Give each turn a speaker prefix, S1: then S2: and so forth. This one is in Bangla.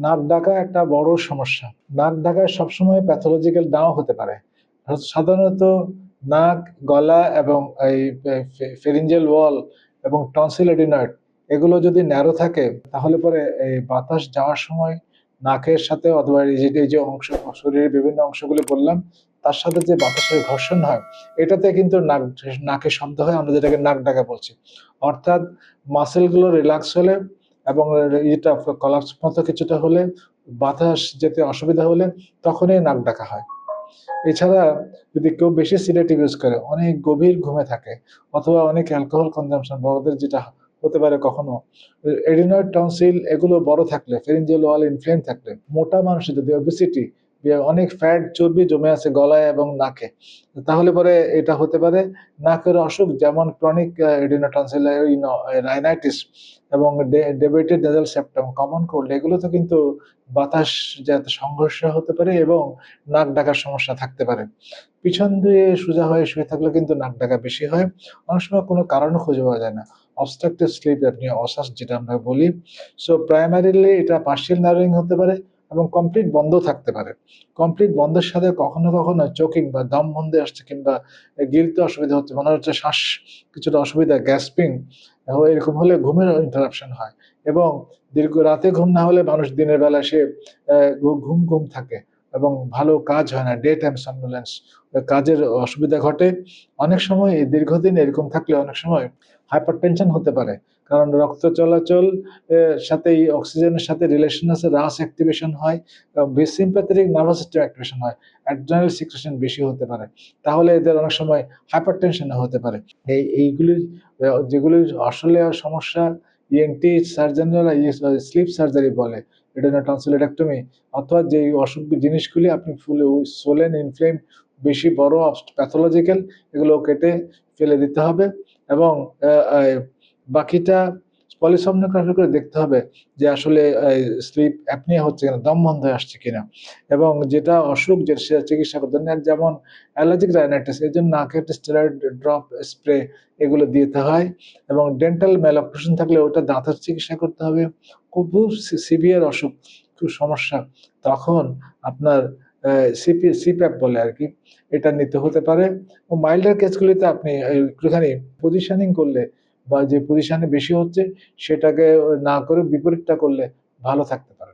S1: নাক ডাকা একটা বড় সমস্যা। নাক ডাকা সবসময় প্যাথোলজিক্যাল নাও হতে পারে। সাধারণত নাক, গলা এবং এই ফেরিঞ্জিয়াল ওয়াল এবং টনসিল এডিনয়েড এগুলো যদি ন্যারো থাকে তাহলে পরে এই বাতাস যাওয়ার সময় নাকের সাথে অথবা এই যে অংশ শরীরের বিভিন্ন অংশগুলি বললাম তার সাথে যে বাতাসের ঘর্ষণ হয় এটাতে কিন্তু নাকে শব্দ হয়, আমরা যেটাকে নাক ডাকা বলছি। অর্থাৎ মাসেলগুলো রিল্যাক্স হলে এবং এটা কলাপস মতো কিছুটা হলে, বাতাস যেতে অসুবিধা হলে তখনই নাক ডাকা হয়। এছাড়া যদি কেউ বেশি সিডেটিভ ইউজ করে, অনেক গভীর ঘুমে থাকে অথবা অনেক অ্যালকোহল কনজাম্পশন, বড়দের যেটা হতে পারে কখনো এডিনয়েড টনসিল এগুলো বড় থাকলে, ফেরিঞ্জিয়াল ওয়াল ইনফ্লেম থাকলে, মোটা মানুষের যদি ওবেসিটি, অনেক ফ্যাট চর্বি জমে আছে গলায় এবং নাকে, তাহলে পরে এটা হতে পারে নাকের অসুখ, যেমন ক্রনিক এডিনোটনসিল রাইনাইটিস এবং ডেবেটেড নেজাল সেপ্টাম, কমন কোল্ড, এগুলোতে কিন্তু বাতাস যাতে সংঘর্ষ হতে পারে এবং নাক ডাকার সমস্যা থাকতে পারে। পিছন দিয়ে সোজা হয়ে শুয়ে থাকলে কিন্তু নাক ডাকা বেশি হয়। অনেক সময় কোনো কারণও খুঁজে পাওয়া যায় না। অবস্ট্রাকটিভ স্লিপ অ্যাপনিয়া, অসাস যেটা আমরা বলি। সো প্রাইমারিলি এটা পার্শিয়াল নার্ভিং হতে পারে এবং কমপ্লিট বন্ধ থাকতে পারে। কমপ্লিট বন্ধের সাথে কখনো কখনো চোকিং বা দম বন্ধে আসছে কিংবা গিলতে অসুবিধা হচ্ছে, মনে হচ্ছে শ্বাস কিছুটা অসুবিধা, গ্যাসপিং, এরকম হলে ঘুমের ইন্টারাপশন হয় এবং দীর্ঘ রাতে ঘুম না হলে মানুষ দিনের বেলা সে ঘুম ঘুম থাকে এবং ভালো কাজ হয় না, ডে টাইম সমনোলেন্স, কাজের অসুবিধা ঘটে। অনেক সময় দীর্ঘদিন এরকম থাকলে অনেক সময় হাইপারটেনশন হতে পারে, কারণ রক্ত চলাচল সাথে অক্সিজেনের সাথে রিলেশন আছে, রাস অ্যাক্টিভেশন হয়, সিম্প্যাথেটিক নার্ভাস সিস্টেম অ্যাক্টিভেশন হয়, অ্যাড্রিনাল সিক্রেশন বেশি হতে পারে, তাহলে এদের অনেক সময় হাইপারটেনশন হতে পারে। এইগুলি যেগুলি আসলে সমস্যা ইএনটি সার্জনরা স্লিপ সার্জারি বলে, রেটিনোটনসিলেক্টমি, অথবা যে অসুখ জিনিসগুলি আপনি ফুলে সোলেন ইনফ্লেম বেশি বড় প্যাথোলজিক্যাল, এগুলো কেটে ফেলে দিতে হবে এবং বাকিটা পলিসomnography করে দেখতে হবে যে আসলে স্লিপ অ্যাপনিয়া হচ্ছে কিনা, দম বন্ধ হয়ে আসছে কিনা, এবং যেটা অসুখ যে সেটা চিকিৎসা করতে হবে। যেমন অ্যালার্জিক রাইনাইটিস, এর জন্য নাকের স্টেরয়েড ড্রপ স্প্রে এগুলো দিতে হয়, এবং ডেন্টাল ম্যালঅক্লুশন থাকলে ওটা দাঁতের চিকিৎসা করতে হবে। খুব সিভিয়ার অসুখ, খুব সমস্যা, তখন আপনার সিপ্যাপ বলে আর কি, এটা নিতে হতে পারে। ও মাইল্ডার কেসগুলিতে আপনি একটুখানি পজিশনিং করলে বা যে পজিশনে বেশি হচ্ছে সেটাকে না করে বিপরীতটা করলে ভালো থাকতে পারে।